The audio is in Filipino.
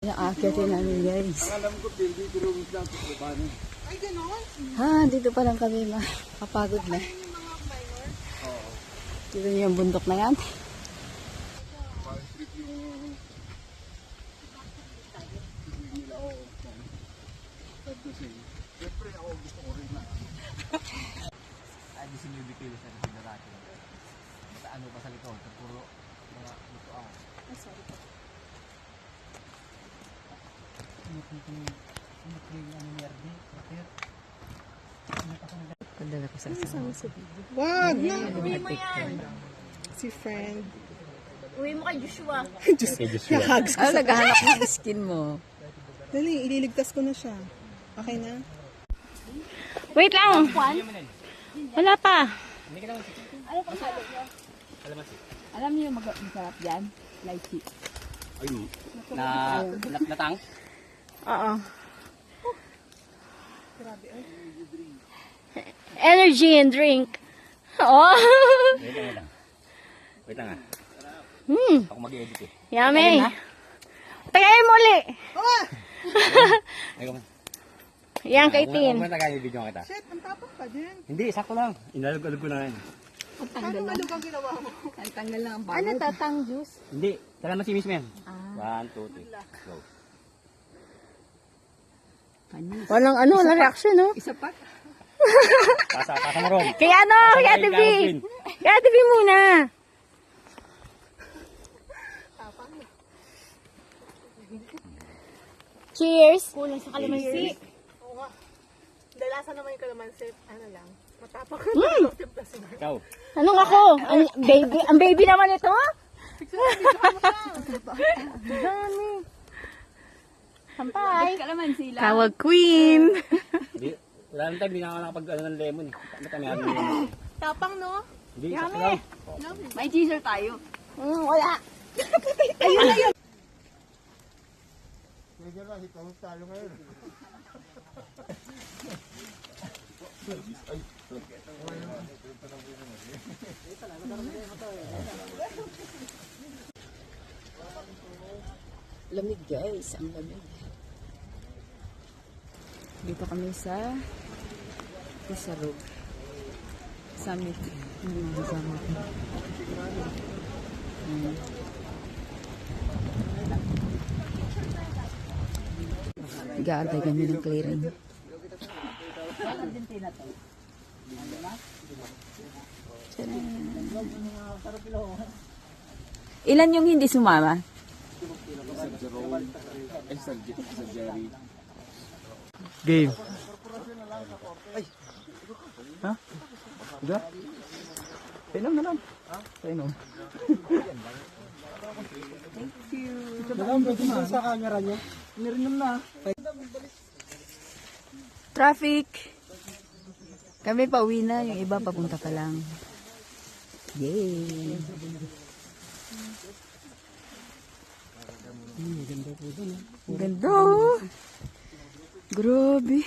Nakakyatin namin guys. Alam ko, hindi pero wait lang ito ba? Ay, gano'n? Ha, dito pa lang kami makapagod na. Yung mga minor? Oo. Dito niyo yung bundok na yan. Parang trip yung... nila ako. Siyempre ako gusto ko rin na. Ay, di sinibikilo sa rin na natin. Basta ano pa sa likod, puro mga luto ako. Ay, sorry po. Padala ko sa asawa. Wag na! Uwi mo yan! Si friend. Uwi mo kay Joshua. Hugs ko Ano, sa... naghahanap ng skin mo. Dali, ililigtas ko na siya. Okay na? Wait lang. Wala pa. Alam niyo yung masarap dyan? Lychee. Ay, natang? Oo. Energy and drink. Oh. Wait lang ah. Hmm. Ako mag-edit eh. Yummy. Tagayin mo ulit. Ay, Yan kay Tin. Kung tagayin yung video kita. Shit, ang tapak pa din. Hindi, sakto lang. Inalog-alog ko na yan. Paano malug ang ginawa mo? Ang tanggal lang ang Ano pagod. tatang juice? Hindi, talagang si Miss Men. 1, 2, 3. Go. Panis. Walang ano, walang reaction, no? Isa pa. Pasa mo ron. Kaya ano, kaya Pasa mo TV. kay Calvin. Kaya TV muna. Cheers. Kulang sa kalamansi. Oo nga. Dalasan naman yung kalamansi. Ano lang. Matapak. Ikaw. Anong ako? Ang baby naman ito, ha? Dami. Sampay. Kalaman sila. Tawag queen. Hindi, wala nang time, hindi na ako nakapag ng lemon eh. Ba't may ano lemon? Tapang, no? Hindi, sakto lang. May teaser tayo. Wala. Pwede lang, ikaw tayo ngayon. Lamig guys, ang lamig. Dito kami sa Isarog Summit. Summit. Gaantay kami ng clearing. Ilan yung hindi sumama? Sa Jerry. Game. Ay. Ha? Udah? Painom na lang. Painom. Thank you. Sa camera niya. Nirinom na. Traffic. Kami pa uwi na, yung iba papunta pa lang. Yay! Ang ganda oh. Grabe.